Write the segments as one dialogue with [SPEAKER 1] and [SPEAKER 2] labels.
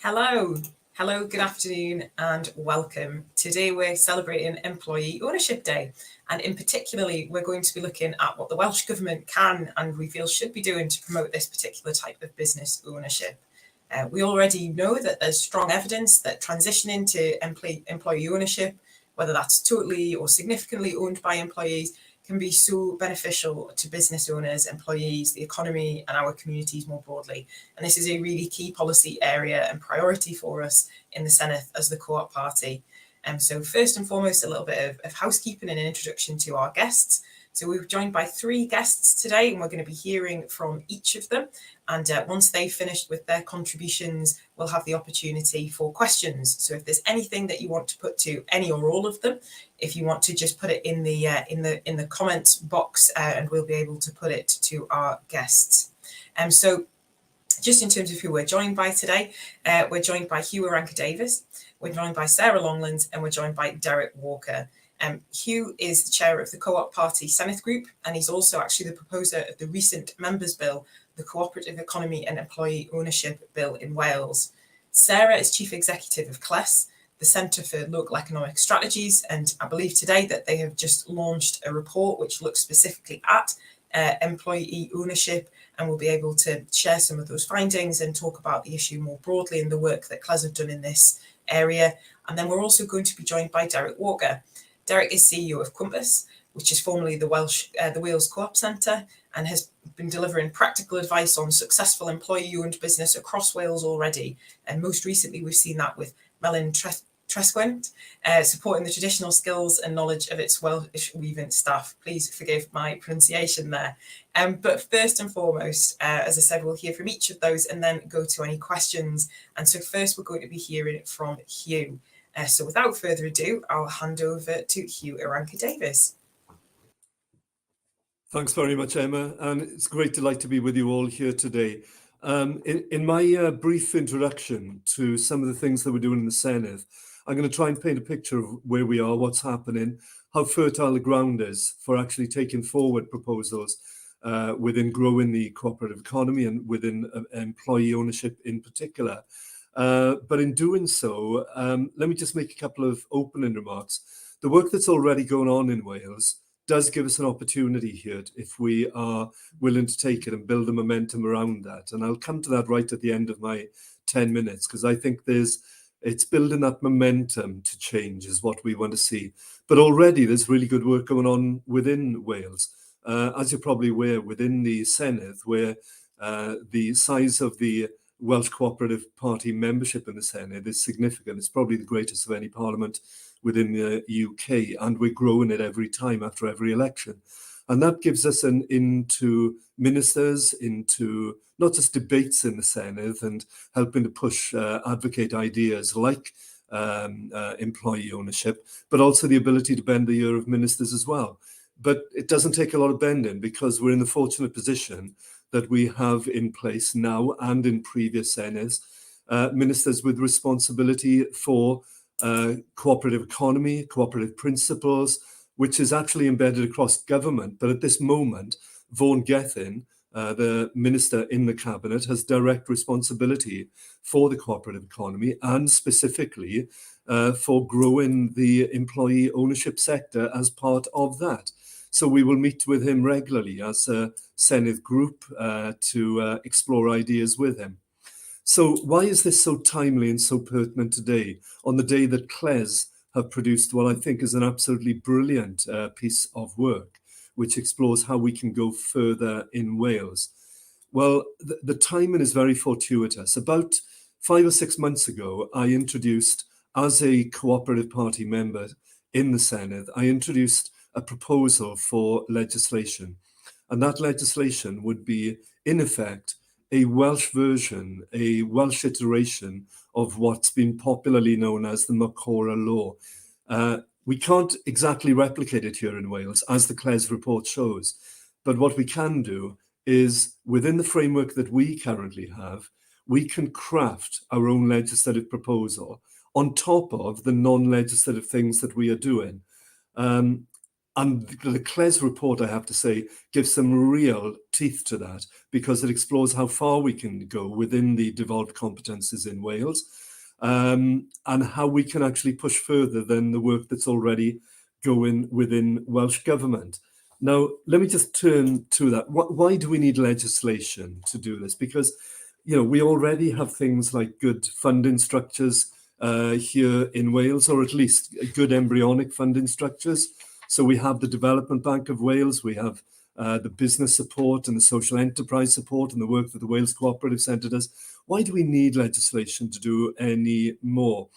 [SPEAKER 1] Hello, good afternoon and welcome. Today we're celebrating Employee Ownership Day, and in particularly we're going to be looking at what the Welsh Government can and we feel should be doing to promote this particular type of business ownership. We already know that there's strong evidence that transitioning to employee ownership, whether that's totally or significantly owned by employees, can be so beneficial to business owners, employees, the economy and our communities more broadly. And this is a really key policy area and priority for us in the Senedd as the Co-op Party. So first and foremost, a little bit of housekeeping and an introduction to our guests. So we're joined by 3 guests today, and we're going to be hearing from each of them. And once they've finished with their contributions, we'll have the opportunity for questions. So if there's anything that you want to put to any or all of them, if you want to just put it in the comments box, and we'll be able to put it to our guests. So just in terms of who we're joined by today, we're joined by Huw Irranca-Davies, we're joined by Sarah Longlands, and we're joined by Derek Walker. Huw is the chair of the Co-op Party Senedd Group, and he's also actually the proposer of the recent Members' Bill, the Cooperative Economy and Employee Ownership Bill in Wales. Sarah is chief executive of CLES, the Centre for Local Economic Strategies, and I believe today that they have just launched a report which looks specifically at employee ownership, and we'll be able to share some of those findings and talk about the issue more broadly and the work that CLES have done in this area. And then we're also going to be joined by Derek Walker. Derek is CEO of Cwmpas, which is formerly the Wales Co-op Centre, and has been delivering practical advice on successful employee-owned business across Wales already. And most recently, we've seen that with Melyn Tresgwent, supporting the traditional skills and knowledge of its Welsh weaving staff. Please forgive my pronunciation there. But first and foremost, as I said, we'll hear from each of those and then go to any questions. And so first, we're going to be hearing from Huw. So without further ado, I'll hand over to Huw Irranca-Davies.
[SPEAKER 2] Thanks very much, Emma, and it's a great delight to be with you all here today. In my brief introduction to some of the things that we're doing in the Senedd, I'm going to try and paint a picture of where we are, what's happening, how fertile the ground is for actually taking forward proposals within growing the cooperative economy and within employee ownership in particular. But in doing so, let me just make a couple of opening remarks. The work that's already going on in Wales does give us an opportunity here if we are willing to take it and build a momentum around that. And I'll come to that right at the end of my 10 minutes, because I think it's building that momentum to change is what we want to see. But already there's really good work going on within Wales. As you're probably aware, within the Senedd, where the size of the Welsh Cooperative Party membership in the Senedd is significant. It's probably the greatest of any parliament within the UK, and we're growing it every time after every election. And that gives us an into ministers, into not just debates in the Senedd and helping to push, advocate ideas like employee ownership, but also the ability to bend the ear of ministers as well. But it doesn't take a lot of bending, because we're in the fortunate position that we have in place now and in previous Senedd, ministers with responsibility for cooperative economy, cooperative principles, which is actually embedded across government. But at this moment, Vaughan Gethin, the minister in the cabinet, has direct responsibility for the cooperative economy and specifically for growing the employee ownership sector as part of that. So we will meet with him regularly as a Senedd group to explore ideas with him. So why is this so timely and so pertinent today, on the day that CLES have produced what I think is an absolutely brilliant piece of work, which explores how we can go further in Wales? Well, the timing is very fortuitous. About 5 or 6 months ago, I introduced, as a Cooperative Party member in the Senedd, I introduced a proposal for legislation. And that legislation would be, in effect, a Welsh version, a Welsh iteration of what's been popularly known as the Macora Law. We can't exactly replicate it here in Wales, as the CLES report shows. But what we can do is, within the framework that we currently have, we can craft our own legislative proposal on top of the non-legislative things that we are doing. And the CLES report, I have to say, gives some real teeth to that, because it explores how far we can go within the devolved competences in Wales, and how we can actually push further than the work that's already going within Welsh Government. Now, let me just turn to that. Why do we need legislation to do this? Because, we already have things like good funding structures here in Wales, or at least good embryonic funding structures. So we have the Development Bank of Wales, we have the business support and the social enterprise support and the work that the Wales Co-operative Centre does. Why do we need legislation to do any more?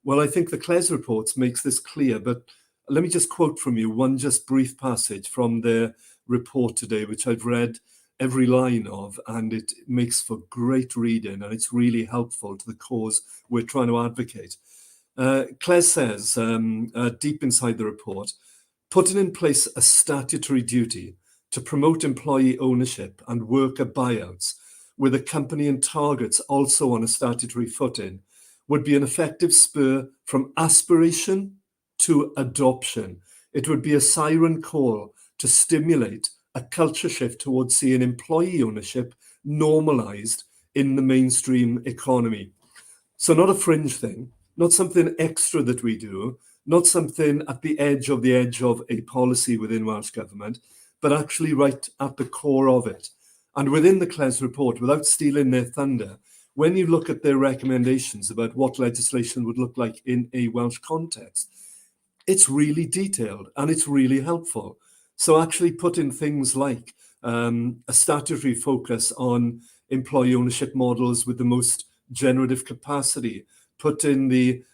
[SPEAKER 2] Well, I think the CLES report makes this clear, but let me just quote from you one just brief passage from their report today, which I've read every line of, and it makes for great reading, and it's really helpful to the cause we're trying to advocate. CLES says, deep inside the report, putting in place a statutory duty to promote employee ownership and worker buyouts, with accompanying targets also on a statutory footing, would be an effective spur from aspiration to adoption. It would be a siren call to stimulate a culture shift towards seeing employee ownership normalized in the mainstream economy. So not a fringe thing, not something extra that we do, not something at the edge of a policy within Welsh Government, but actually right at the core of it. And within the CLES report, without stealing their thunder, when you look at their recommendations about what legislation would look like in a Welsh context, it's really detailed and it's really helpful. So actually put in things like a statutory focus on employee ownership models with the most generative capacity, put in the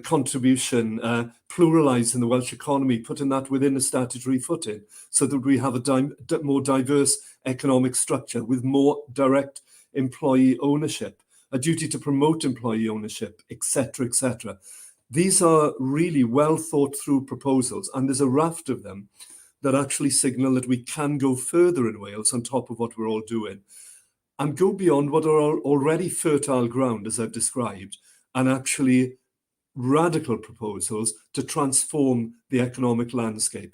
[SPEAKER 2] contribution, pluralise in the Welsh economy, putting that within a statutory footing so that we have a more diverse economic structure with more direct employee ownership, a duty to promote employee ownership, etc., etc. These are really well thought through proposals, and there's a raft of them that actually signal that we can go further in Wales on top of what we're all doing and go beyond what are already fertile ground, as I've described, and actually radical proposals to transform the economic landscape.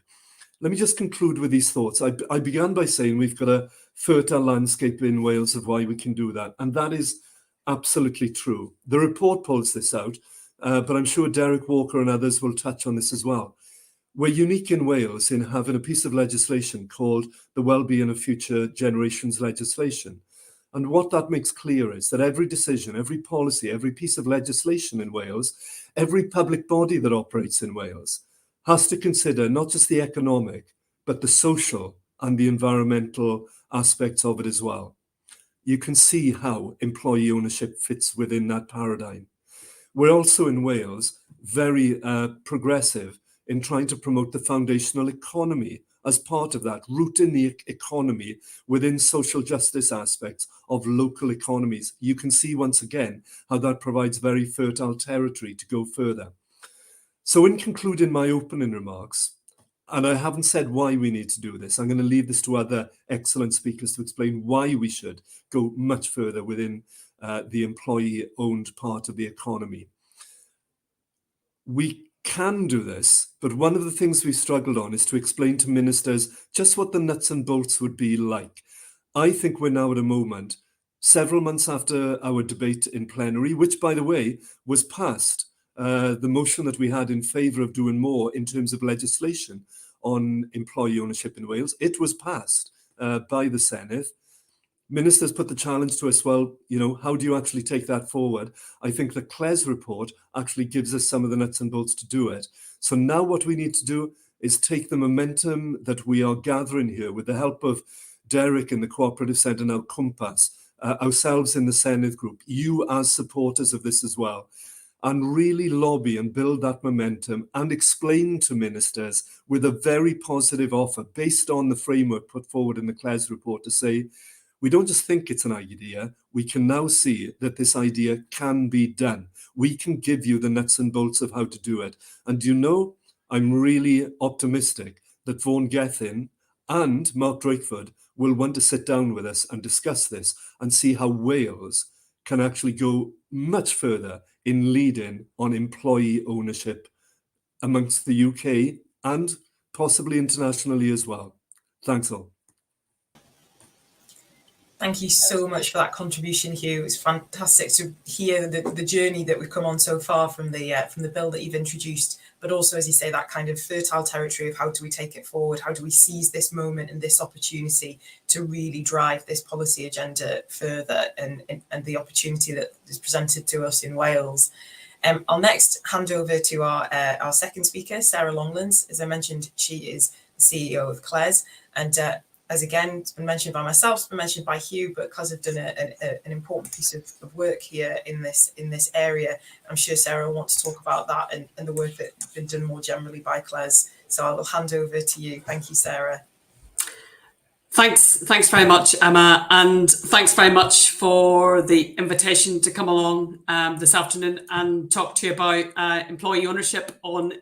[SPEAKER 2] Let me just conclude with these thoughts. I began by saying we've got a fertile landscape in Wales of why we can do that, and that is absolutely true. The report pulls this out, but I'm sure Derek Walker and others will touch on this as well. We're unique in Wales in having a piece of legislation called the Wellbeing of Future Generations legislation. And what that makes clear is that every decision, every policy, every piece of legislation in Wales, every public body that operates in Wales has to consider not just the economic, but the social and the environmental aspects of it as well. You can see how employee ownership fits within that paradigm. We're also in Wales very progressive in trying to promote the foundational economy as part of that, rooting the economy within social justice aspects of local economies. You can see once again how that provides very fertile territory to go further. So in concluding my opening remarks, and I haven't said why we need to do this, I'm going to leave this to other excellent speakers to explain why we should go much further within the employee-owned part of the economy. We can do this, but one of the things we struggled on is to explain to ministers just what the nuts and bolts would be like. I think we're now at a moment, several months after our debate in plenary, which, by the way, was passed, the motion that we had in favour of doing more in terms of legislation on employee ownership in Wales, it was passed by the Senedd. Ministers put the challenge to us, well, how do you actually take that forward? I think the CLES report actually gives us some of the nuts and bolts to do it. So now what we need to do is take the momentum that we are gathering here with the help of Derek in the Co-operative Centre, now Cwmpas, ourselves in the Senedd group, you as supporters of this as well, and really lobby and build that momentum and explain to ministers with a very positive offer based on the framework put forward in the CLES report to say, we don't just think it's an idea, we can now see that this idea can be done. We can give you the nuts and bolts of how to do it. And I'm really optimistic that Vaughan Gethin and Mark Drakeford will want to sit down with us and discuss this and see how Wales can actually go much further in leading on employee ownership amongst the UK and possibly internationally as well. Thanks all.
[SPEAKER 1] Thank you so much for that contribution, Huw. It's fantastic to hear the journey that we've come on so far from the bill that you've introduced, but also, as you say, that kind of fertile territory of how do we take it forward? How do we seize this moment and this opportunity to really drive this policy agenda further, and the opportunity that is presented to us in Wales? I'll next hand over to our second speaker, Sarah Longlands. As I mentioned, she is the CEO of CLES, and as again, it's been mentioned by myself, it's been mentioned by Huw, but CLES have done an important piece of work here in this area. I'm sure Sarah will want to talk about that and the work that's been done more generally by CLES. So I will hand over to you. Thank you, Sarah.
[SPEAKER 3] Thanks very much, Emma, and thanks very much for the invitation to come along this afternoon and talk to you about employee ownership on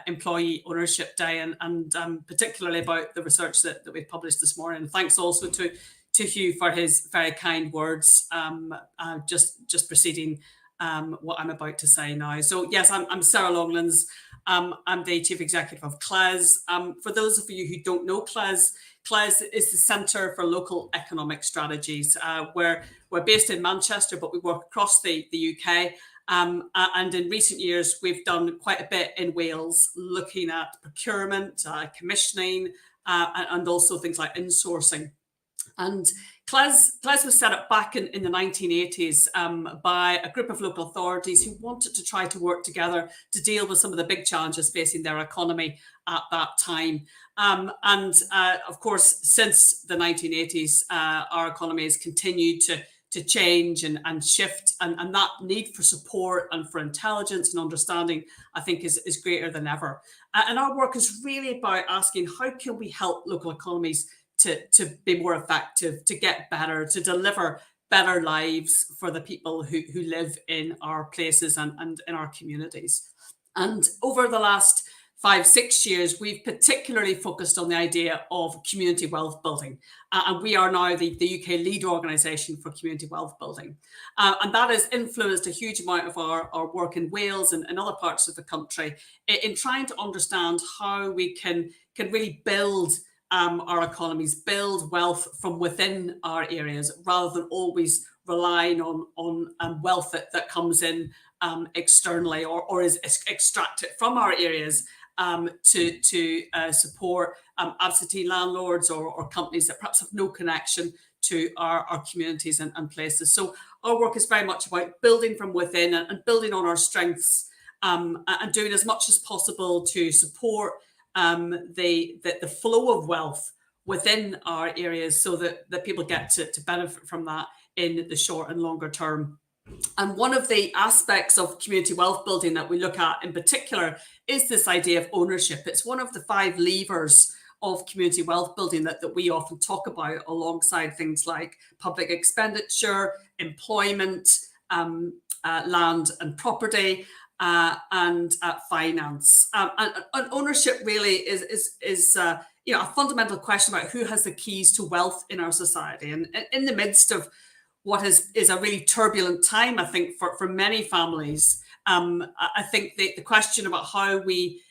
[SPEAKER 3] Employee Ownership Day, and particularly about the research that we've published this morning. And thanks also to Huw for his very kind words just preceding what I'm about to say now. So yes, I'm Sarah Longlands. I'm the Chief Executive of CLES. For those of you who don't know CLES is the Centre for Local Economic Strategies. We're based in Manchester, but we work across the UK. And in recent years, we've done quite a bit in Wales, looking at procurement, commissioning, and also things like insourcing. And CLES was set up back in the 1980s by a group of local authorities who wanted to try to work together to deal with some of the big challenges facing their economy at that time. Of course, since the 1980s, our economy has continued to change and shift, and that need for support and for intelligence and understanding, I think, is greater than ever. And our work is really about asking, how can we help local economies to be more effective, to get better, to deliver better lives for the people who live in our places and in our communities. And over the last 5-6 years, we've particularly focused on the idea of community wealth building. And we are now the UK lead organisation for community wealth building. And that has influenced a huge amount of our work in Wales and in other parts of the country in trying to understand how we can really build our economies, build wealth from within our areas, rather than always relying on wealth that comes in externally or is extracted from our areas to support absentee landlords or companies that perhaps have no connection to our communities and places. So our work is very much about building from within and building on our strengths and doing as much as possible to support the flow of wealth within our areas, so that people get to benefit from that in the short and longer term. And one of the aspects of community wealth building that we look at in particular is this idea of ownership. It's one of the 5 levers of community wealth building that we often talk about, alongside things like public expenditure, employment, land and property, and finance. And ownership really is a fundamental question about who has the keys to wealth in our society. And in the midst of what is a really turbulent time, I think, for many families, I think the question about how we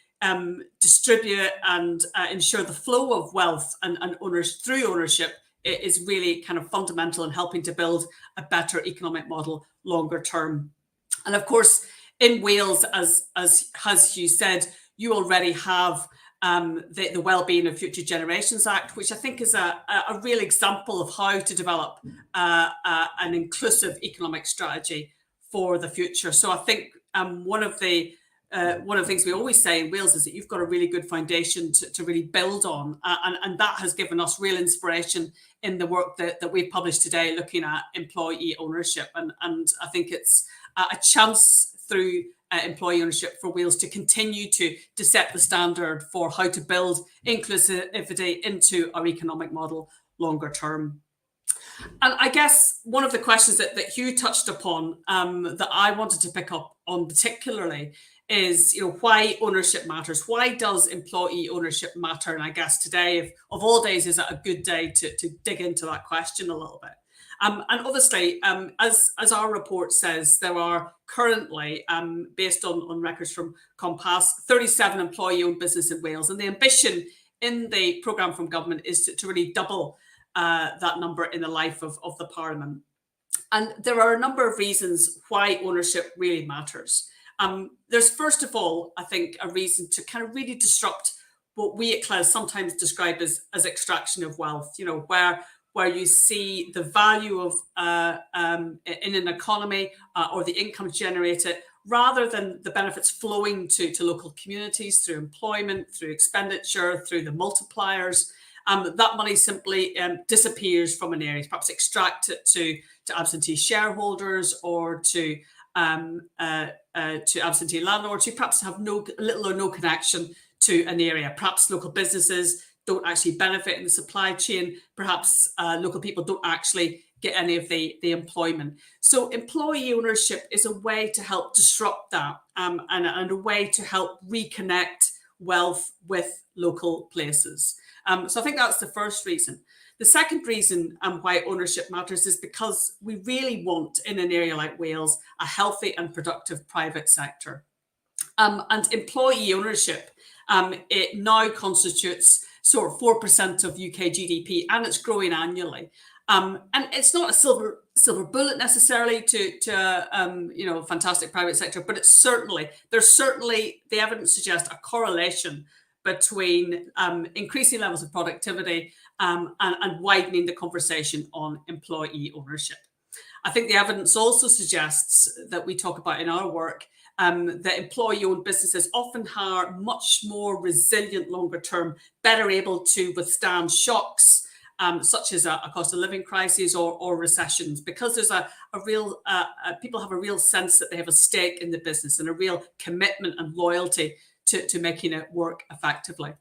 [SPEAKER 3] distribute and ensure the flow of wealth and owners through ownership is really kind of fundamental in helping to build a better economic model longer term. And of course, in Wales, as Huw said, you already have the Wellbeing of Future Generations Act, which I think is a real example of how to develop an inclusive economic strategy for the future. So I think one of the things we always say in Wales is that you've got a really good foundation to really build on, and that has given us real inspiration in the work that we've published today, looking at employee ownership, and I think it's a chance through employee ownership for Wales to continue to set the standard for how to build inclusivity into our economic model longer term. And I guess one of the questions that Huw touched upon that I wanted to pick up on particularly is, why ownership matters. Why does employee ownership matter? And I guess today, of all days, is a good day to dig into that question a little bit. And obviously, as our report says, there are currently, based on records from Cwmpas, 37 employee-owned businesses in Wales. And the ambition in the programme from government is to really double that number in the life of the Parliament. And there are a number of reasons why ownership really matters. There's, first of all, I think, a reason to kind of really disrupt what we at CLES sometimes describe as extraction of wealth, where you see the value of in an economy or the income generated, rather than the benefits flowing to local communities through employment, through expenditure, through the multipliers. That money simply disappears from an area, perhaps extracted to absentee shareholders or to absentee landlords who perhaps have little or no connection to an area. Perhaps local businesses don't actually benefit in the supply chain. Perhaps local people don't actually get any of the employment. So employee ownership is a way to help disrupt that and a way to help reconnect wealth with local places. So I think that's the first reason. The second reason why ownership matters is because we really want, in an area like Wales, a healthy and productive private sector. And employee ownership, it now constitutes sort of 4% of UK GDP, and it's growing annually. And it's not a silver bullet necessarily to a fantastic private sector, but there's certainly the evidence suggests a correlation between increasing levels of productivity and widening the conversation on employee ownership. I think the evidence also suggests that we talk about in our work that employee-owned businesses often are much more resilient longer term, better able to withstand shocks such as a cost of living crisis or recessions, because there's a real people have a real sense that they have a stake in the business and a real commitment and loyalty to making it work effectively.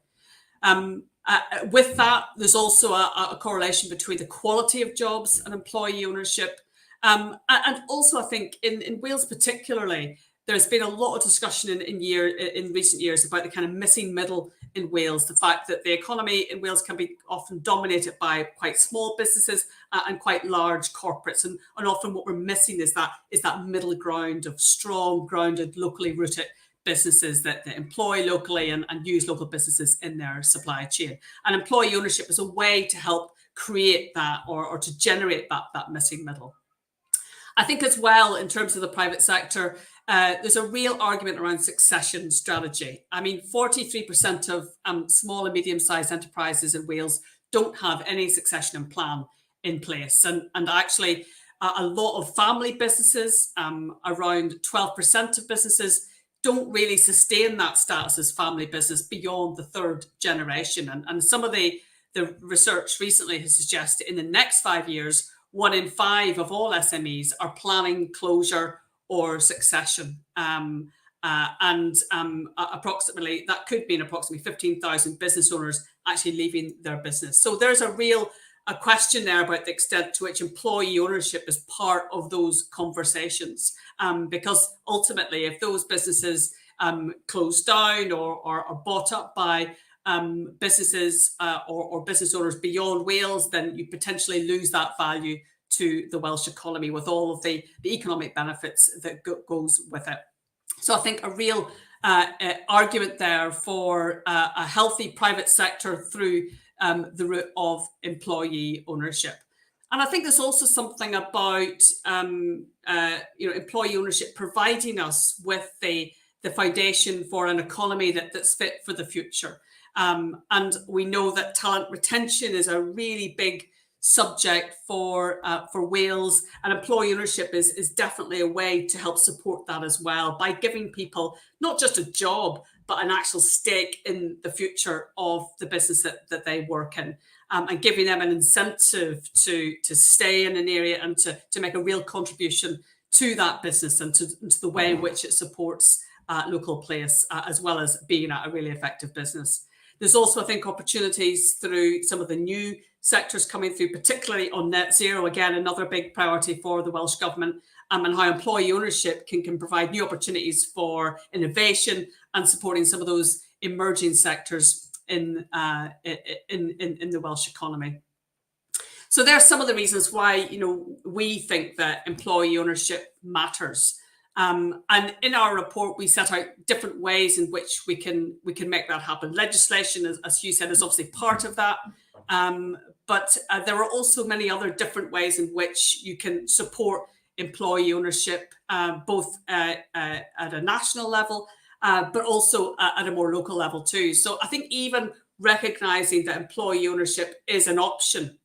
[SPEAKER 3] With that, there's also a correlation between the quality of jobs and employee ownership. And also, I think in Wales particularly, there's been a lot of discussion in recent years about the kind of missing middle in Wales, the fact that the economy in Wales can be often dominated by quite small businesses and quite large corporates. And often what we're missing is that middle ground of strong, grounded, locally rooted businesses that employ locally and use local businesses in their supply chain. And employee ownership is a way to help create that or to generate that missing middle. I think as well, in terms of the private sector, there's a real argument around succession strategy. I mean, 43% of small and medium-sized enterprises in Wales don't have any succession plan in place. And actually, a lot of family businesses, around 12% of businesses, don't really sustain that status as family business beyond the third generation. And some of the research recently has suggested in the next 5 years, 1 in 5 of all SMEs are planning closure or succession. Approximately, that could mean approximately 15,000 business owners actually leaving their business. So there's a question there about the extent to which employee ownership is part of those conversations. Because ultimately, if those businesses close down or are bought up by businesses or business owners beyond Wales, then you potentially lose that value to the Welsh economy with all of the economic benefits that goes with it. So I think a real argument there for a healthy private sector through the route of employee ownership. And I think there's also something about employee ownership providing us with the foundation for an economy that's fit for the future. And we know that talent retention is a really big subject for Wales, and employee ownership is definitely a way to help support that as well, by giving people not just a job but an actual stake in the future of the business that they work in, and giving them an incentive to stay in an area and to make a real contribution to that business and to the way in which it supports local place, as well as being a really effective business. There's also, I think, opportunities through some of the new sectors coming through, particularly on net zero. Again, another big priority for the Welsh Government, and how employee ownership can provide new opportunities for innovation and supporting some of those emerging sectors in the Welsh economy. So there are some of the reasons why, we think that employee ownership matters. And in our report, we set out different ways in which we can make that happen. Legislation, as Huw said, is obviously part of that. But there are also many other different ways in which you can support employee ownership, both at a national level, but also at a more local level too. So I think even recognising that employee ownership is an option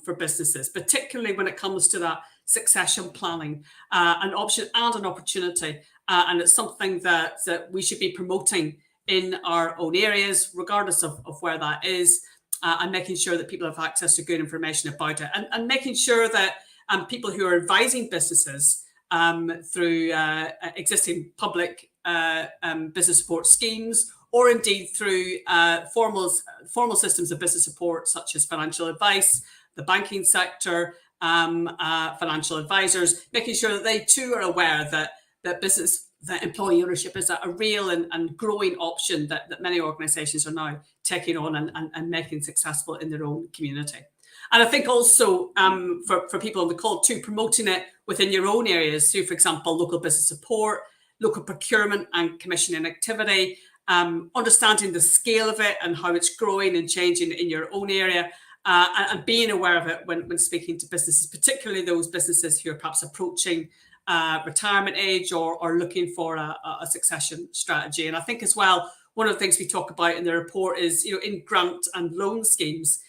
[SPEAKER 3] for businesses, particularly when it comes to that succession planning, an option and an opportunity. And it's something that we should be promoting in our own areas, regardless of where that is, and making sure that people have access to good information about it, and making sure that people who are advising businesses through existing public business support schemes, or indeed through formal systems of business support, such as financial advice, the banking sector, financial advisors, making sure that they too are aware that employee ownership is a real and growing option that many organisations are now taking on and making successful in their own community. And I think also for people on the call too, promoting it within your own areas. So, for example, local business support, local procurement and commissioning activity, understanding the scale of it and how it's growing and changing in your own area, and being aware of it when speaking to businesses, particularly those businesses who are perhaps approaching retirement age or looking for a succession strategy. And I think as well, one of the things we talk about in the report is, in grant and loan schemes,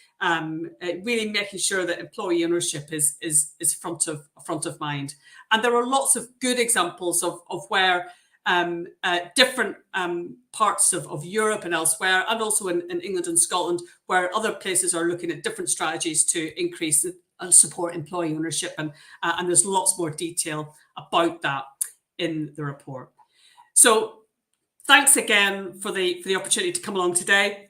[SPEAKER 3] really making sure that employee ownership is front of mind. And there are lots of good examples of where different parts of Europe and elsewhere, and also in England and Scotland, where other places are looking at different strategies to increase and support employee ownership. And there's lots more detail about that in the report. So thanks again for the opportunity to come along today.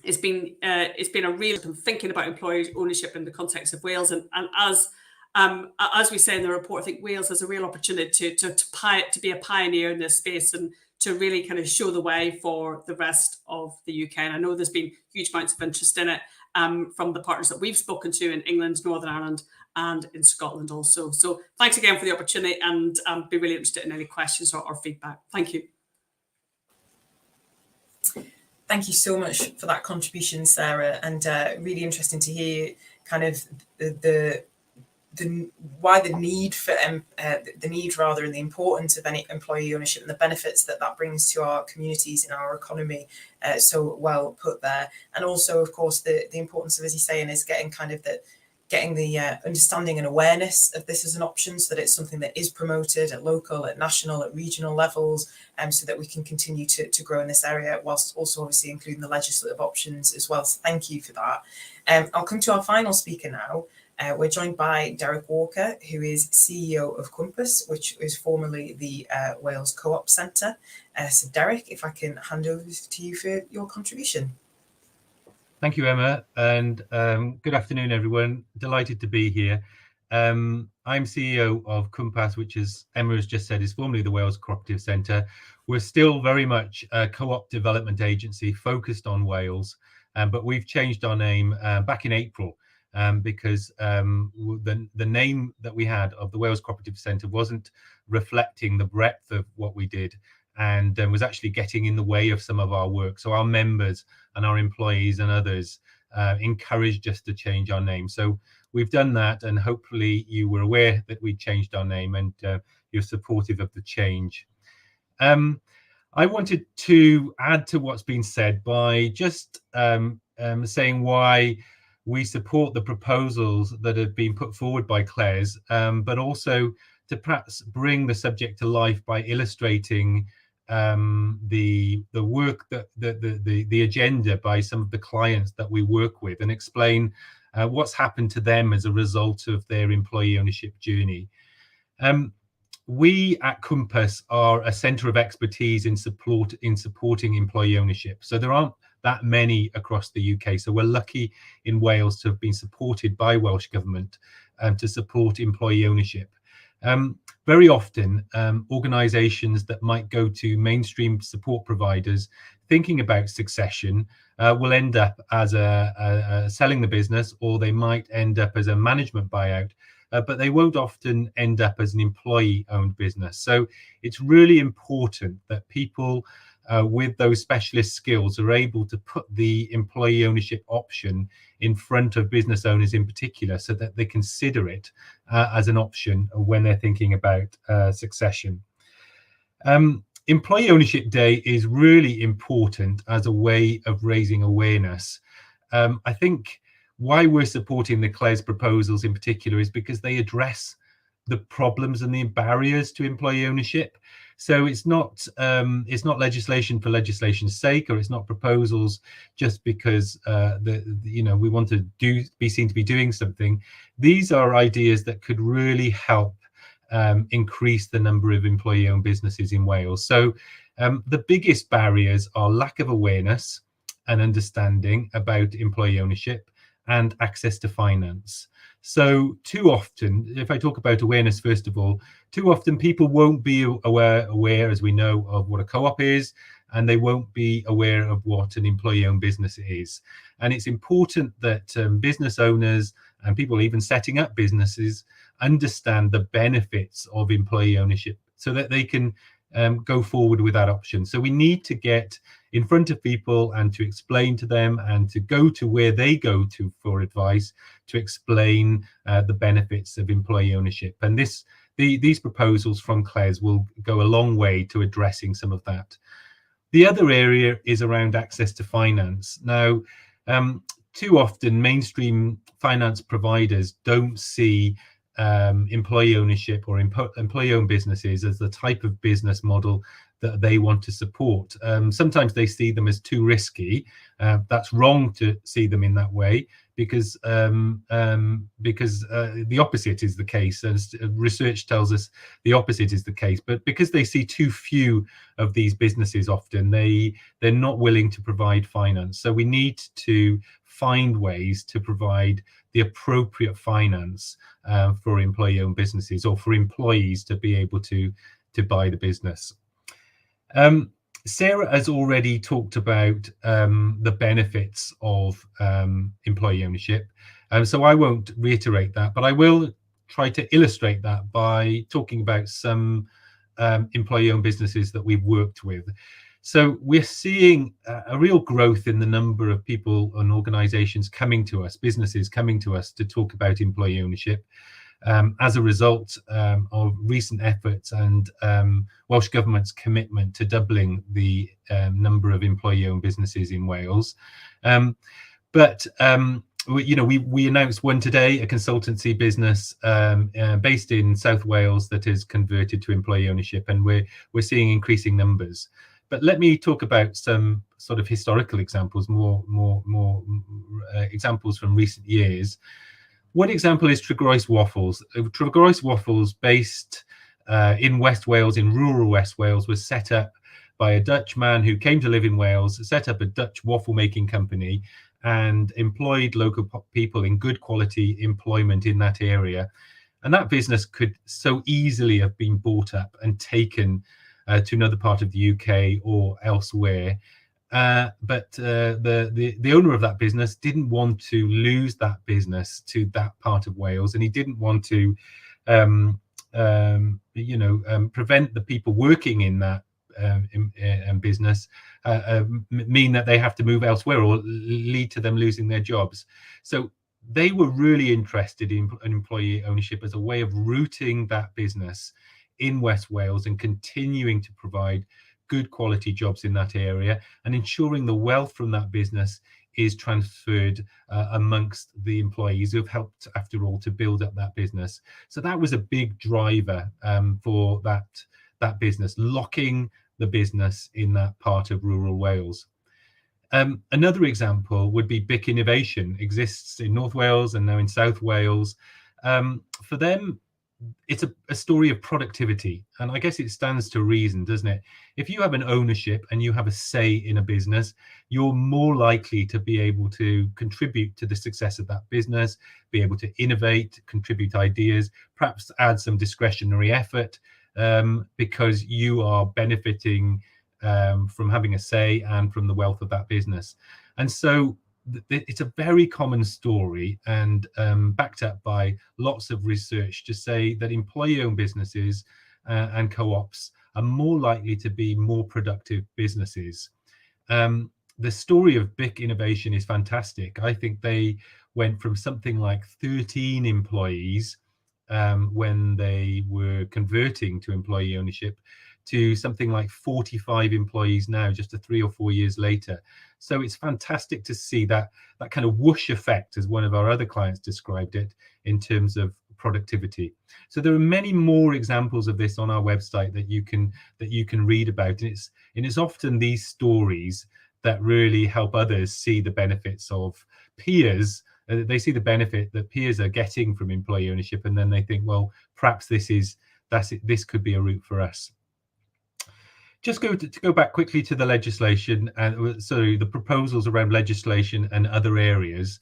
[SPEAKER 3] It's been a real thinking about employee ownership in the context of Wales, and as we say in the report, I think Wales has a real opportunity to be a pioneer in this space and to really kind of show the way for the rest of the UK. And I know there's been huge amounts of interest in it from the partners that we've spoken to in England, Northern Ireland, and in Scotland also. So thanks again for the opportunity, and be really interested in any questions or feedback. Thank you.
[SPEAKER 1] Thank you so much for that contribution, Sarah, and really interesting to hear kind of why the need for and the importance of any employee ownership and the benefits that brings to our communities and our economy. So well put there, and also, of course, the importance of, as you're saying, is getting the understanding and awareness of this as an option, so that it's something that is promoted at local, at national, at regional levels, so that we can continue to grow in this area, whilst also obviously including the legislative options as well. So thank you for that. I'll come to our final speaker now. We're joined by Derek Walker, who is CEO of Cwmpas, which is formerly the Wales Co-op Centre. So Derek, if I can hand over to you for your contribution.
[SPEAKER 4] Thank you, Emma, and good afternoon, everyone. Delighted to be here. I'm CEO of Cwmpas, which, as Emma has just said, is formerly the Wales Co-operative Centre. We're still very much a co-op development agency focused on Wales, but we've changed our name back in April because the name that we had of the Wales Co-operative Centre wasn't reflecting the breadth of what we did, and was actually getting in the way of some of our work. So our members and our employees and others encouraged us to change our name. So we've done that, and hopefully you were aware that we changed our name, and you're supportive of the change. I wanted to add to what's been said by just saying why we support the proposals that have been put forward by Claire's, but also to perhaps bring the subject to life by illustrating the work, that the agenda by some of the clients that we work with, and explain what's happened to them as a result of their employee ownership journey. We at Cwmpas are a centre of expertise in supporting employee ownership. So there aren't that many across the UK. So we're lucky in Wales to have been supported by Welsh Government to support employee ownership. Very often, organisations that might go to mainstream support providers thinking about succession will end up as a selling the business, or they might end up as a management buyout, but they won't often end up as an employee-owned business. So it's really important that people with those specialist skills are able to put the employee ownership option in front of business owners in particular, so that they consider it as an option when they're thinking about succession. Employee Ownership Day is really important as a way of raising awareness. I think why we're supporting the CLES proposals in particular is because they address the problems and the barriers to employee ownership. So it's not legislation for legislation's sake, or it's not proposals just because we want to be seen to be doing something. These are ideas that could really help increase the number of employee-owned businesses in Wales. So the biggest barriers are lack of awareness and understanding about employee ownership and access to finance. So too often, if I talk about awareness first of all, too often people won't be aware, as we know, of what a co-op is, and they won't be aware of what an employee-owned business is. And it's important that business owners and people even setting up businesses understand the benefits of employee ownership, so that they can go forward with that option. So we need to get in front of people and to explain to them, and to go to where they go to for advice, to explain the benefits of employee ownership. And these proposals from CLES will go a long way to addressing some of that. The other area is around access to finance. Now, too often mainstream finance providers don't see employee ownership or employee-owned businesses as the type of business model that they want to support. Sometimes they see them as too risky. That's wrong to see them in that way, because the opposite is the case. As research tells us, the opposite is the case. But because they see too few of these businesses, often they're not willing to provide finance. So we need to find ways to provide the appropriate finance for employee-owned businesses, or for employees to be able to buy the business. Sarah has already talked about the benefits of employee ownership, so I won't reiterate that, but I will try to illustrate that by talking about some employee-owned businesses that we've worked with. So we're seeing a real growth in the number of people and organisations coming to us, businesses coming to us to talk about employee ownership. As a result of recent efforts and Welsh Government's commitment to doubling the number of employee-owned businesses in Wales. We announced one today, a consultancy business based in South Wales that is converted to employee ownership, and we're seeing increasing numbers. But let me talk about some sort of historical examples, more examples from recent years. One example is Tregroes Waffles. Tregroes Waffles, based in West Wales, in rural West Wales, was set up by a Dutch man who came to live in Wales, set up a Dutch waffle making company, and employed local people in good quality employment in that area. And that business could so easily have been bought up and taken to another part of the UK or elsewhere. But the owner of that business didn't want to lose that business to that part of Wales, and he didn't want to prevent the people working in that business, mean that they have to move elsewhere or lead to them losing their jobs. So they were really interested in employee ownership as a way of rooting that business in West Wales and continuing to provide good quality jobs in that area, and ensuring the wealth from that business is transferred amongst the employees who have helped, after all, to build up that business. So that was a big driver for that business, locking the business in that part of rural Wales. Another example would be BIC Innovation, exists in North Wales and now in South Wales. For them, it's a story of productivity, and I guess it stands to reason, doesn't it? If you have an ownership and you have a say in a business, you're more likely to be able to contribute to the success of that business, be able to innovate, contribute ideas, perhaps add some discretionary effort, because you are benefiting from having a say and from the wealth of that business. And so it's a very common story, and backed up by lots of research to say that employee-owned businesses and co-ops are more likely to be more productive businesses. The story of BIC Innovation is fantastic. I think they went from something like 13 employees when they were converting to employee ownership to something like 45 employees now, just 3 or 4 years later. So it's fantastic to see that kind of whoosh effect, as one of our other clients described it, in terms of productivity. So there are many more examples of this on our website that you can read about, and it's often these stories that really help others see the benefits of peers. They see the benefit that peers are getting from employee ownership, and then they think, well, perhaps this could be a route for us. Just to go back quickly to the legislation, and the proposals around legislation and other areas.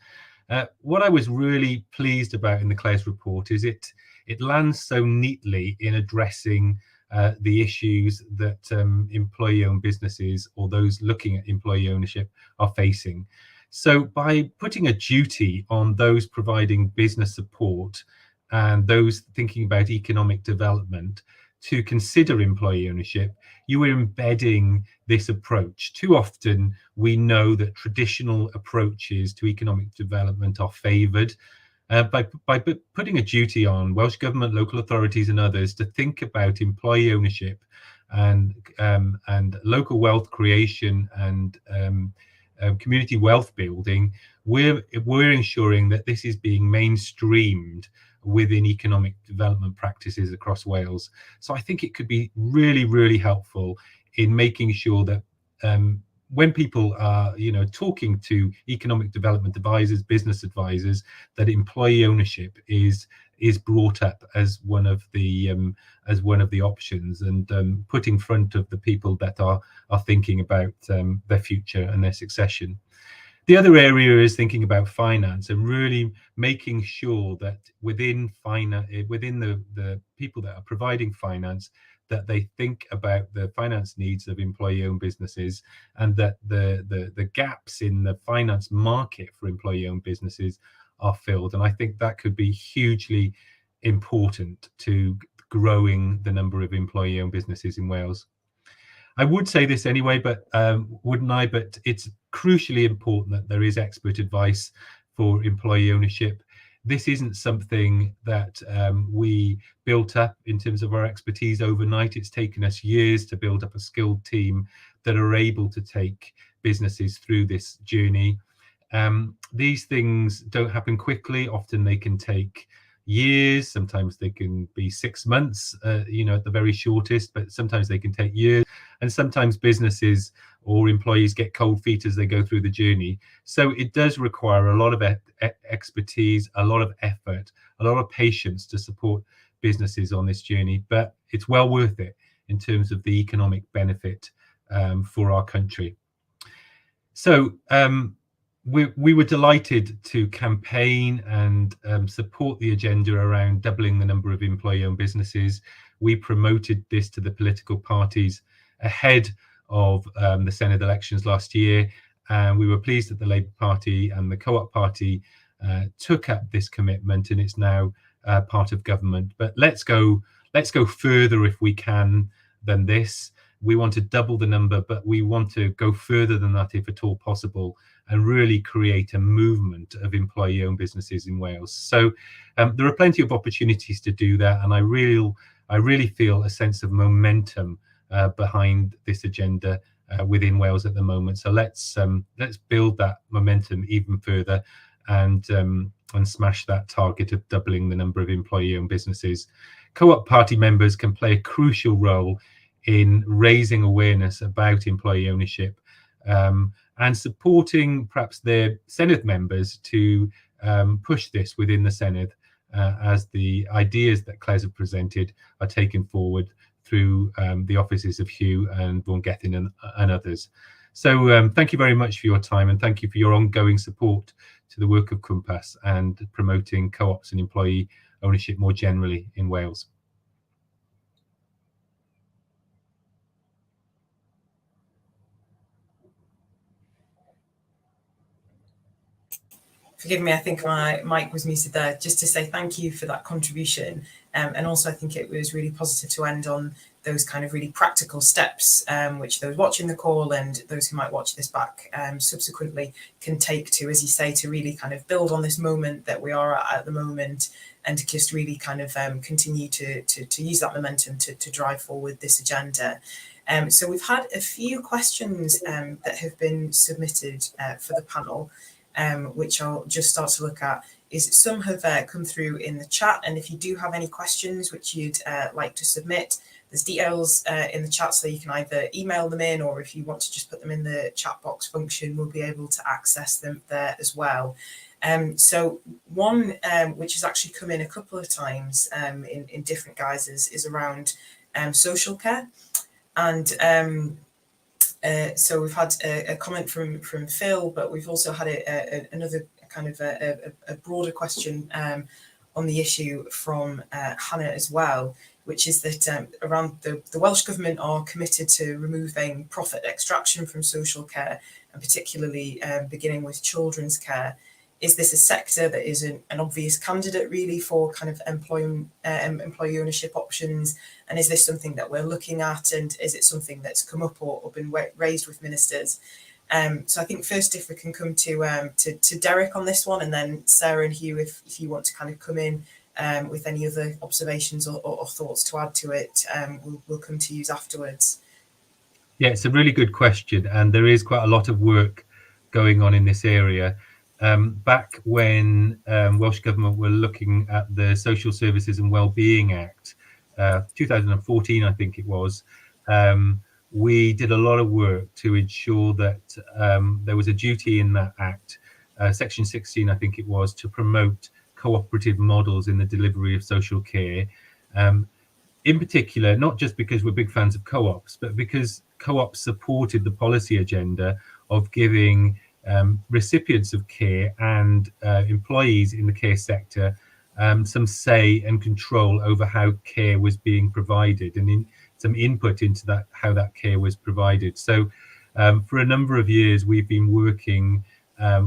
[SPEAKER 4] What I was really pleased about in the Clares report is it lands so neatly in addressing the issues that employee-owned businesses or those looking at employee ownership are facing. So by putting a duty on those providing business support and those thinking about economic development to consider employee ownership, you are embedding this approach. Too often we know that traditional approaches to economic development are favoured. By putting a duty on Welsh Government, local authorities and others to think about employee ownership and local wealth creation and community wealth building, we're ensuring that this is being mainstreamed within economic development practices across Wales. So I think it could be really, really helpful in making sure that when people are, talking to economic development advisors, business advisors, that employee ownership is brought up as one of the options, and put in front of the people that are thinking about their future and their succession. The other area is thinking about finance and really making sure that within the people that are providing finance, that they think about the finance needs of employee-owned businesses, and that the gaps in the finance market for employee-owned businesses are filled. And I think that could be hugely important to growing the number of employee-owned businesses in Wales. I would say this anyway, but wouldn't I? But it's crucially important that there is expert advice for employee ownership. This isn't something that we built up in terms of our expertise overnight. It's taken us years to build up a skilled team that are able to take businesses through this journey. These things don't happen quickly. Often they can take years. Sometimes they can be 6 months, at the very shortest, but sometimes they can take years. And sometimes businesses or employees get cold feet as they go through the journey. So it does require a lot of expertise, a lot of effort, a lot of patience to support businesses on this journey, but it's well worth it in terms of the economic benefit for our country. So we were delighted to campaign and support the agenda around doubling the number of employee-owned businesses. We promoted this to the political parties ahead of the Senedd elections last year, and we were pleased that the Labour Party and the Co-op Party took up this commitment, and it's now part of government. But let's go further if we can than this. We want to double the number, but we want to go further than that if at all possible, and really create a movement of employee-owned businesses in Wales. So there are plenty of opportunities to do that, and I really feel a sense of momentum behind this agenda within Wales at the moment. So let's build that momentum even further and smash that target of doubling the number of employee-owned businesses. Co-op party members can play a crucial role in raising awareness about employee ownership and supporting perhaps their Senedd members to push this within the Senedd as the ideas that Clares have presented are taken forward through the offices of Huw and Vaughan Gethin and others. So thank you very much for your time, and thank you for your ongoing support to the work of Cwmpas and promoting co-ops and employee ownership more generally in Wales.
[SPEAKER 1] Forgive me, I think my mic was muted there. Just to say thank you for that contribution. And also I think it was really positive to end on those kind of really practical steps, which those watching the call and those who might watch this back subsequently can take to, as you say, to really kind of build on this moment that we are at the moment, and to just really kind of continue to use that momentum to drive forward this agenda. So we've had a few questions that have been submitted for the panel, which I'll just start to look at. Some have come through in the chat, and if you do have any questions which you'd like to submit, there's details in the chat, so you can either email them in, or if you want to just put them in the chat box function, we'll be able to access them there as well. So one which has actually come in a couple of times in different guises is around social care. And so we've had a comment from Phil, but we've also had another kind of a broader question on the issue from Hannah as well, which is that around the Welsh Government are committed to removing profit extraction from social care, and particularly beginning with children's care. Is this a sector that is an obvious candidate really for kind of employee ownership options? And is this something that we're looking at? And is it something that's come up or been raised with ministers? So I think first, if we can come to Derek on this one, and then Sarah and Huw, if you want to kind of come in with any other observations or thoughts to add to it, we'll come to you afterwards.
[SPEAKER 4] Yeah, it's a really good question, and there is quite a lot of work going on in this area. Back when Welsh Government were looking at the Social Services and Wellbeing Act, 2014, I think it was, we did a lot of work to ensure that there was a duty in that act, section 16, I think it was, to promote cooperative models in the delivery of social care. In particular, not just because we're big fans of co-ops, but because co-ops supported the policy agenda of giving recipients of care and employees in the care sector some say and control over how care was being provided, and some input into that, how that care was provided. So for a number of years, we've been working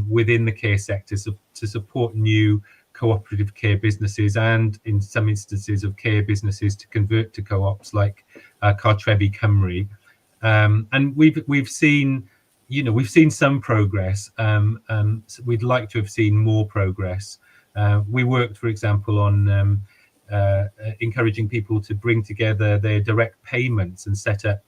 [SPEAKER 4] within the care sector to support new cooperative care businesses, and in some instances of care businesses to convert to co-ops, like Cartrefi Cymru. And we've seen, we've seen some progress. We'd like to have seen more progress. We worked, for example, on encouraging people to bring together their direct payments and set up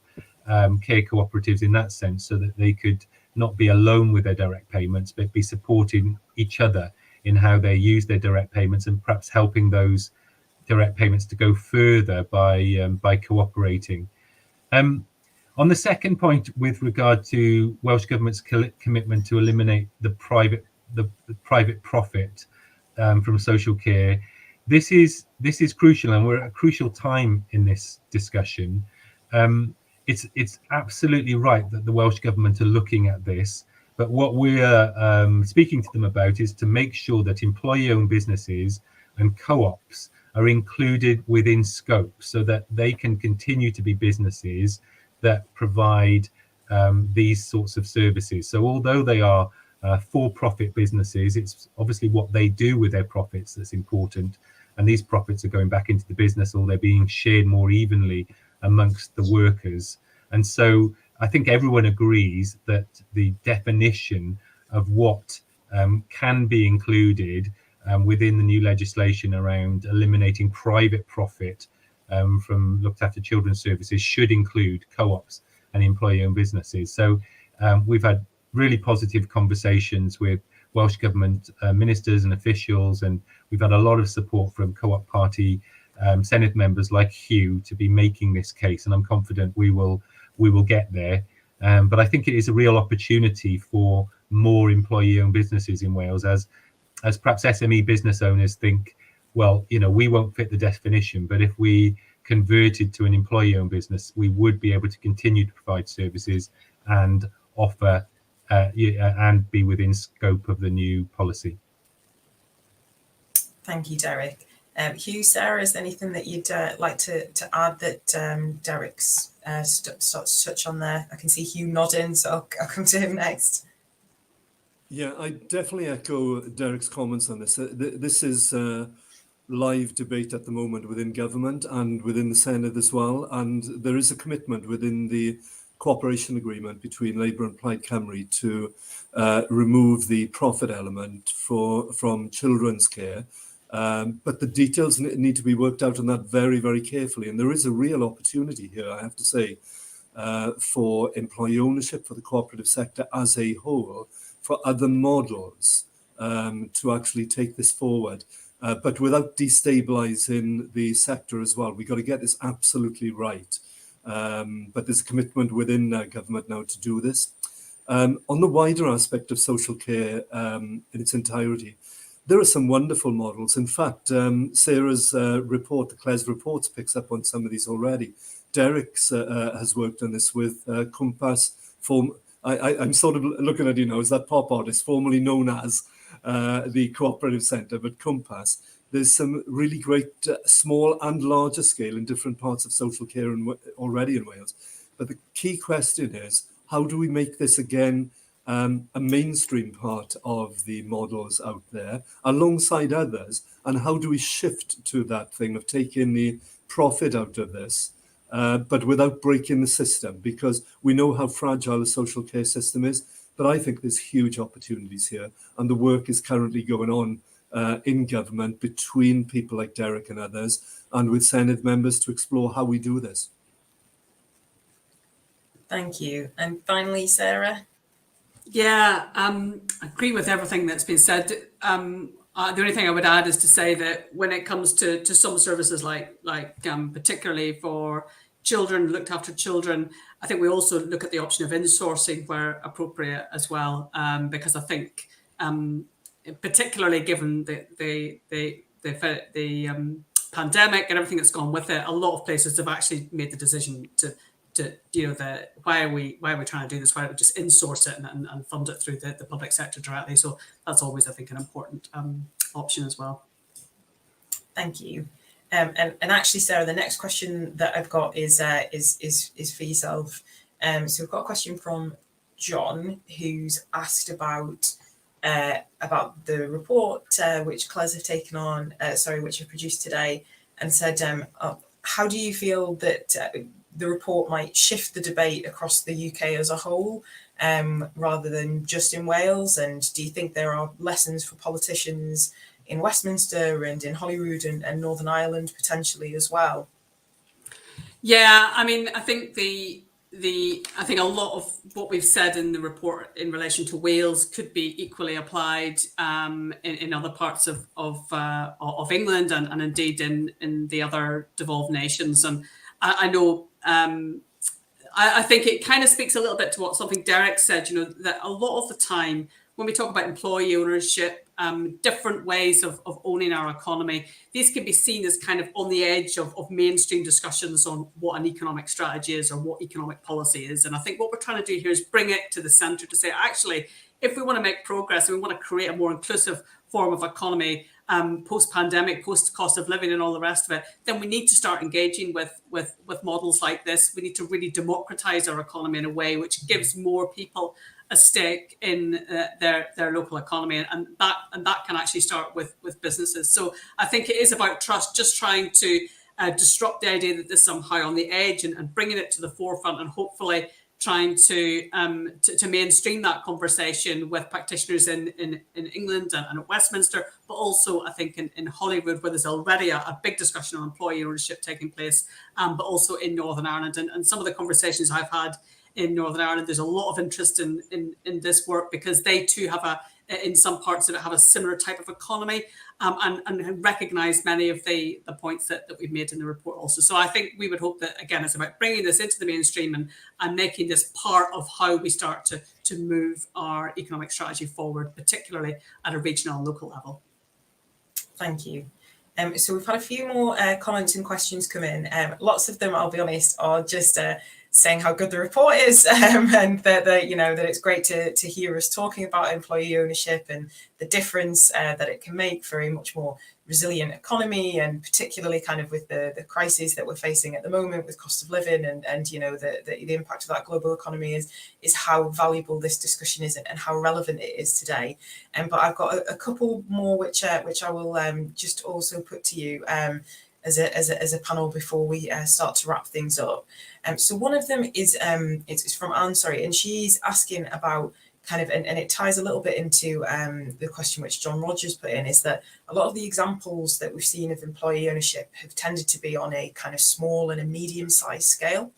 [SPEAKER 4] care cooperatives in that sense, so that they could not be alone with their direct payments, but be supporting each other in how they use their direct payments, and perhaps helping those direct payments to go further by cooperating. On the second point, with regard to Welsh Government's commitment to eliminate the private profit from social care, this is crucial, and we're at a crucial time in this discussion. It's absolutely right that the Welsh Government are looking at this, but what we're speaking to them about is to make sure that employee-owned businesses and co-ops are included within scope, so that they can continue to be businesses that provide these sorts of services. So although they are for-profit businesses, it's obviously what they do with their profits that's important, and these profits are going back into the business, or they're being shared more evenly amongst the workers. And so I think everyone agrees that the definition of what can be included within the new legislation around eliminating private profit from looked after children's services should include co-ops and employee-owned businesses. So we've had really positive conversations with Welsh Government ministers and officials, and we've had a lot of support from Co-op Party Senedd members like Huw to be making this case, and I'm confident we will get there. But I think it is a real opportunity for more employee-owned businesses in Wales, as perhaps SME business owners think, well, we won't fit the definition, but if we converted to an employee-owned business, we would be able to continue to provide services and offer and be within scope of the new policy.
[SPEAKER 1] Thank you, Derek. Huw, Sarah, is there anything that you'd like to add that Derek's starts to touch on there? I can see Huw nodding, so I'll come to him next.
[SPEAKER 2] Yeah, I definitely echo Derek's comments on this. This is live debate at the moment within government and within the Senedd as well. And there is a commitment within the cooperation agreement between Labour and Plaid Cymru to remove the profit element from children's care. But the details need to be worked out on that very, very carefully. And there is a real opportunity here, I have to say, for employee ownership, for the cooperative sector as a whole, for other models to actually take this forward. But without destabilizing the sector as well. We've got to get this absolutely right. But there's a commitment within government now to do this. On the wider aspect of social care in its entirety, there are some wonderful models. In fact, Sarah's report, the CLES reports, picks up on some of these already. Derek's has worked on this with Cwmpas. I'm sort of looking at you now as that pop artist, formerly known as the Cooperative Centre, but Cwmpas. There's some really great small and larger scale in different parts of social care already in Wales. But the key question is, how do we make this again a mainstream part of the models out there alongside others? And how do we shift to that thing of taking the profit out of this, but without breaking the system? Because we know how fragile the social care system is. But I think there's huge opportunities here, and the work is currently going on in government between people like Derek and others, and with Senedd members to explore how we do this.
[SPEAKER 1] Thank you. And finally, Sarah?
[SPEAKER 3] Yeah, I agree with everything that's been said. The only thing I would add is to say that when it comes to some services like particularly for children, looked after children, I think we also look at the option of insourcing where appropriate as well, because I think particularly given the pandemic and everything that's gone with it, a lot of places have actually made the decision to why are we trying to do this? Why don't we just insource it and fund it through the public sector directly? So that's always, I think, an important option as well.
[SPEAKER 1] Thank you. And actually, Sarah, the next question that I've got is for yourself. So we've got a question from John, who's asked about the report which CLES have taken on, which have produced today, and said, how do you feel that the report might shift the debate across the UK as a whole, rather than just in Wales? And do you think there are lessons for politicians in Westminster and in Holyrood and Northern Ireland potentially as well?
[SPEAKER 3] Yeah, I mean, I think I think a lot of what we've said in the report in relation to Wales could be equally applied in other parts of England and indeed in the other devolved nations. And I know I think it kind of speaks a little bit to something Derek said, that a lot of the time when we talk about employee ownership, different ways of owning our economy, these can be seen as kind of on the edge of mainstream discussions on what an economic strategy is or what economic policy is. And I think what we're trying to do here is bring it to the centre to say, actually, if we want to make progress and we want to create a more inclusive form of economy, post-pandemic, post-cost of living and all the rest of it, then we need to start engaging with models like this. We need to really democratise our economy in a way which gives more people a stake in their local economy, and that can actually start with businesses. So I think it is about trust, just trying to disrupt the idea that this is somehow on the edge and bringing it to the forefront, and hopefully trying to mainstream that conversation with practitioners in England and at Westminster, but also I think in Holyrood, where there's already a big discussion on employee ownership taking place, but also in Northern Ireland. And some of the conversations I've had in Northern Ireland, there's a lot of interest in this work, because they too have in some parts of it have a similar type of economy, and recognise many of the points that we've made in the report also. So I think we would hope that, again, it's about bringing this into the mainstream and making this part of how we start to move our economic strategy forward, particularly at a regional and local level.
[SPEAKER 1] Thank you. So we've had a few more comments and questions come in. Lots of them, I'll be honest, are just saying how good the report is, and that you know that it's great to hear us talking about employee ownership and the difference that it can make for a much more resilient economy, and particularly kind of with the crises that we're facing at the moment with cost of living and you know the impact of that global economy is how valuable this discussion is and how relevant it is today. But I've got a couple more which I will just also put to you as a panel before we start to wrap things up. So one of them is it's from Anne, sorry, and she's asking about kind of, and it ties a little bit into the question which John Rogers put in, is that a lot of the examples that we've seen of employee ownership have tended to be on a kind of small and a medium-sized scale.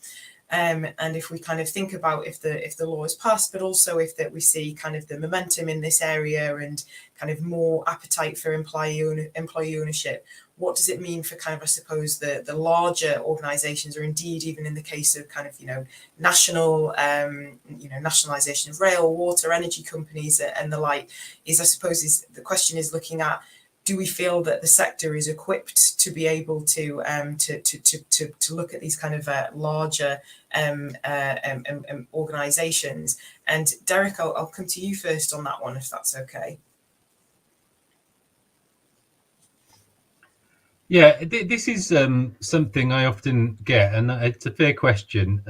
[SPEAKER 1] And if we kind of think about if the law is passed, but also if that we see kind of the momentum in this area and kind of more appetite for employee ownership, what does it mean for kind of, I suppose, the larger organisations, or indeed even in the case of kind of, you know, national, nationalisation of rail, water, energy companies and the like, is I suppose the question is looking at, do we feel that the sector is equipped to be able to look at these kind of larger organisations? And Derek, I'll come to you first on that one, if that's okay.
[SPEAKER 4] Yeah, this is something I often get, and it's a fair question.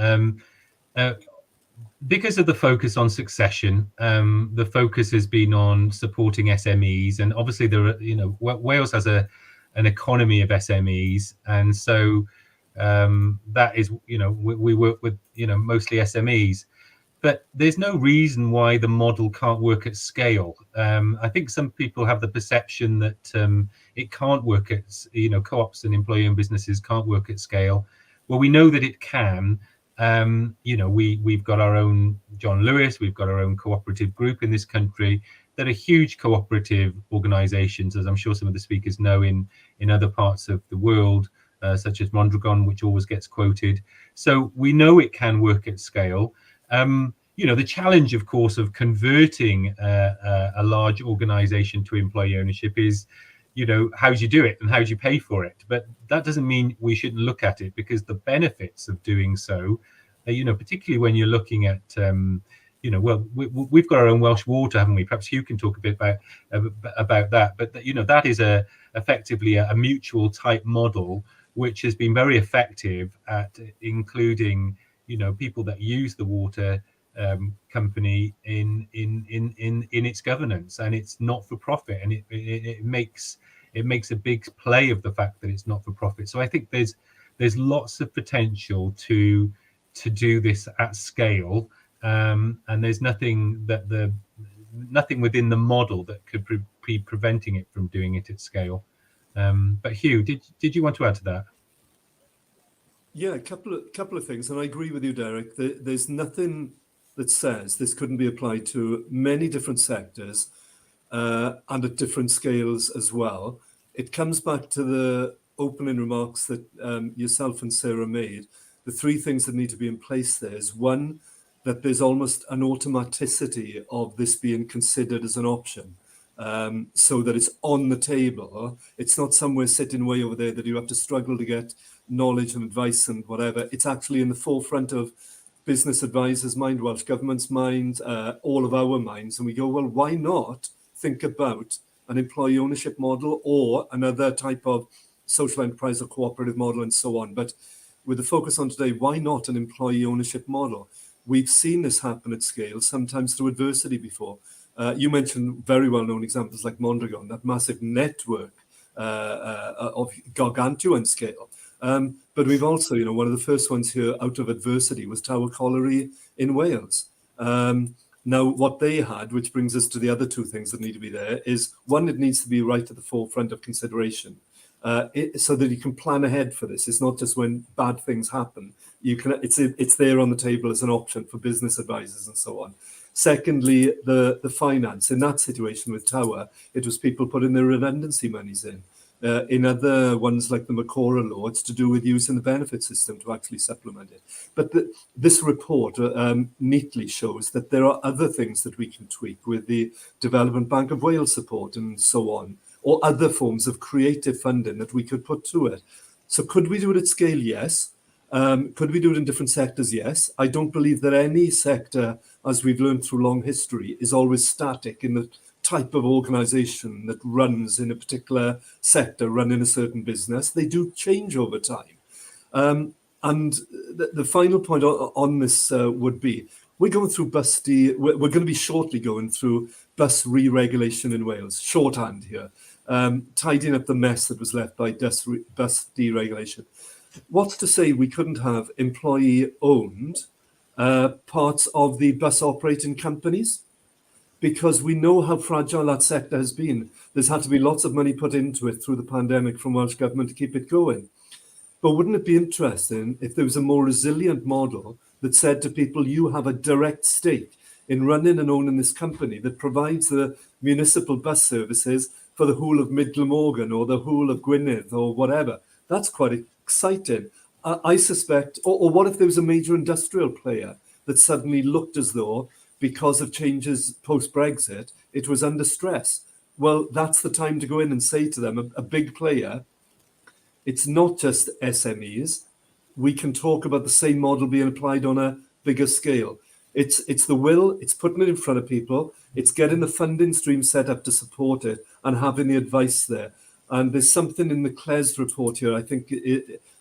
[SPEAKER 4] Because of the focus on succession, the focus has been on supporting SMEs, and obviously there are, you know, Wales has an economy of SMEs, and so that is, you know, we work with, you know, mostly SMEs, but there's no reason why the model can't work at scale. I think some people have the perception that it can't work at, you know, co-ops and employee-owned businesses can't work at scale. Well, we know that it can. You know, we've got our own John Lewis, we've got our own cooperative group in this country that are huge cooperative organisations, as I'm sure some of the speakers know, in other parts of the world, such as Mondragon, which always gets quoted. So we know it can work at scale. You know, the challenge, of course, of converting a large organisation to employee ownership is, you know, how do you do it and how do you pay for it? But that doesn't mean we shouldn't look at it, because the benefits of doing so, you know, particularly when you're looking at, you know, well, we've got our own Welsh water, haven't we? Perhaps you can talk a bit about that. But, you know, that is effectively a mutual type model, which has been very effective at including, you know, people that use the water company in its governance, and it's not for profit, and it makes a big play of the fact that it's not for profit. So I think there's lots of potential to do this at scale, and there's nothing within the model that could be preventing it from doing it at scale. But Huw, did you want to add to that?
[SPEAKER 2] Yeah, a couple of things, and I agree with you, Derek. There's nothing that says this couldn't be applied to many different sectors and at different scales as well. It comes back to the opening remarks that yourself and Sarah made. The three things that need to be in place there is, one, that there's almost an automaticity of this being considered as an option, so that it's on the table. It's not somewhere sitting way over there that you have to struggle to get knowledge and advice and whatever. It's actually in the forefront of business advisors' mind, Welsh Government's mind, all of our minds. And we go, well, why not think about an employee ownership model or another type of social enterprise or cooperative model and so on. But with the focus on today, why not an employee ownership model? We've seen this happen at scale, sometimes through adversity before. You mentioned very well-known examples like Mondragon, that massive network of gargantuan scale. But we've also, you know, one of the first ones here out of adversity was Tower Colliery in Wales. Now, what they had, which brings us to the other two things that need to be there, is one, it needs to be right at the forefront of consideration, so that you can plan ahead for this. It's not just when bad things happen. You can. It's there on the table as an option for business advisors and so on. Secondly, the finance. In that situation with Tower, it was people putting their redundancy monies in. In other ones like the Macora law, it's to do with using the benefit system to actually supplement it. But this report neatly shows that there are other things that we can tweak with the Development Bank of Wales support and so on, or other forms of creative funding that we could put to it. So could we do it at scale? Yes. Could we do it in different sectors? Yes. I don't believe that any sector, as we've learned through long history, is always static in the type of organization that runs in a particular sector, run in a certain business. They do change over time. And the final point on this would be, we're going through we're going to be shortly going through bus re-regulation in Wales, shorthand here, tidying up the mess that was left by bus deregulation. What's to say we couldn't have employee-owned parts of the bus operating companies? Because we know how fragile that sector has been. There's had to be lots of money put into it through the pandemic from Welsh Government to keep it going. But wouldn't it be interesting if there was a more resilient model that said to people, you have a direct stake in running and owning this company that provides the municipal bus services for the whole of Mid Glamorgan or the whole of Gwynedd or whatever? That's quite exciting. I suspect, or what if there was a major industrial player that suddenly looked as though, because of changes post-Brexit, it was under stress? Well, that's the time to go in and say to them, a big player, it's not just SMEs. We can talk about the same model being applied on a bigger scale. It's the will, it's putting it in front of people, it's getting the funding stream set up to support it and having the advice there. And there's something in the CLES report here, I think,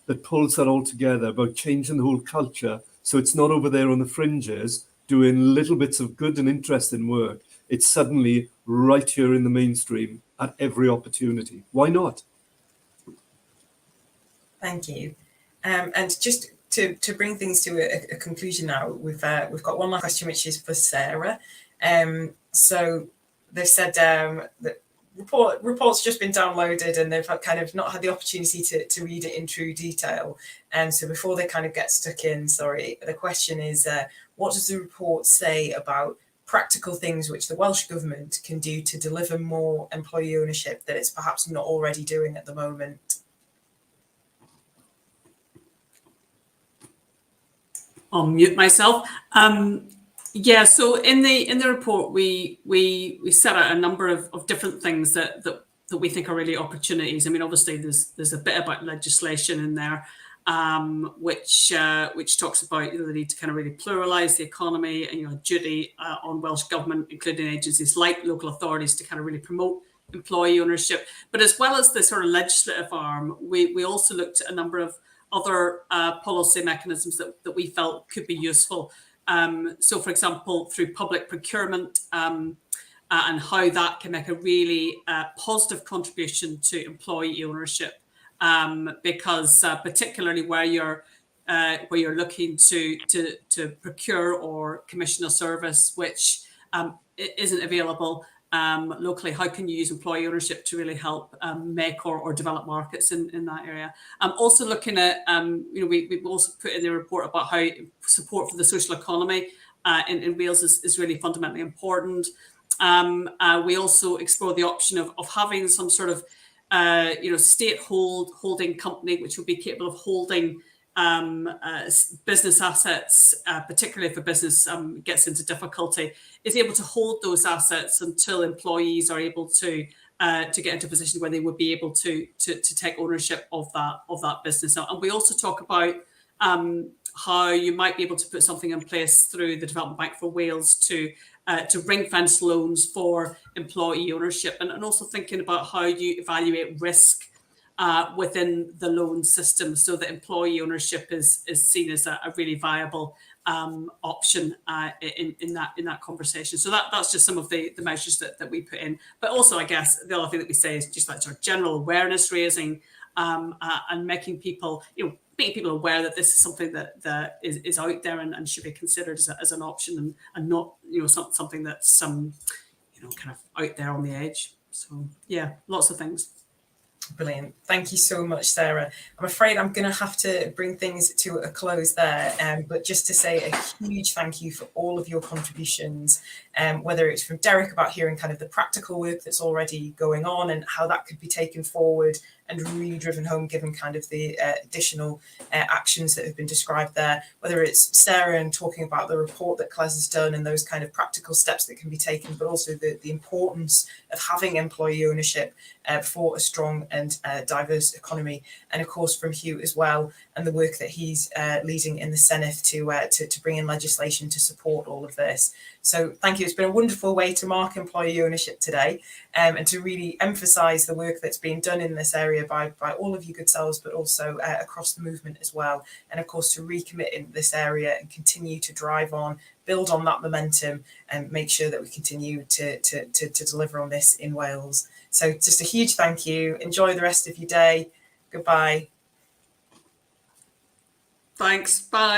[SPEAKER 2] that pulls that all together about changing the whole culture. So it's not over there on the fringes doing little bits of good and interesting work. It's suddenly right here in the mainstream at every opportunity. Why not?
[SPEAKER 1] Thank you. And just to bring things to a conclusion now, we've got one last question, which is for Sarah. So they've said that report's just been downloaded and they've kind of not had the opportunity to read it in true detail. And so before they kind of get stuck in, the question is, what does the report say about practical things which the Welsh Government can do to deliver more employee ownership that it's perhaps not already doing at the moment?
[SPEAKER 3] I'll mute myself. Yeah, so in the report, we set out a number of different things that we think are really opportunities. I mean, obviously there's a bit about legislation in there, which talks about the need to kind of really pluralise the economy and duty on Welsh Government, including agencies like local authorities, to kind of really promote employee ownership. But as well as the sort of legislative arm, we also looked at a number of other policy mechanisms that we felt could be useful. So, for example, through public procurement and how that can make a really positive contribution to employee ownership, because particularly where you're looking to procure or commission a service which isn't available locally, how can you use employee ownership to really help make or develop markets in that area? Also looking at, we've also put in the report about how support for the social economy in Wales is really fundamentally important. We also explore the option of having some sort of, state holding company which would be capable of holding business assets, particularly if a business gets into difficulty, is able to hold those assets until employees are able to get into a position where they would be able to take ownership of that business. And we also talk about how you might be able to put something in place through the Development Bank for Wales to ring-fence loans for employee ownership, and also thinking about how you evaluate risk within the loan system, so that employee ownership is seen as a really viable option in that conversation. So that's just some of the measures that we put in. But also, I guess the other thing that we say is just like sort of general awareness raising and making people aware that this is something that is out there and should be considered as an option and not something that's kind of out there on the edge. So yeah, lots of things.
[SPEAKER 1] Brilliant. Thank you so much, Sarah. I'm afraid I'm going to have to bring things to a close there, but just to say a huge thank you for all of your contributions, whether it's from Derek about hearing kind of the practical work that's already going on and how that could be taken forward and really driven home, given kind of the additional actions that have been described there, whether it's Sarah and talking about the report that Claire's has done and those kind of practical steps that can be taken, but also the importance of having employee ownership for a strong and diverse economy. And of course from Huw as well, and the work that he's leading in the Senate to bring in legislation to support all of this. So thank you. It's been a wonderful way to mark employee ownership today, and to really emphasise the work that's being done in this area by all of you good selves, but also across the movement as well. And of course to recommit in this area and continue to drive on, build on that momentum, and make sure that we continue to deliver on this in Wales. So just a huge thank you. Enjoy the rest of your day. Goodbye.
[SPEAKER 3] Thanks. Bye.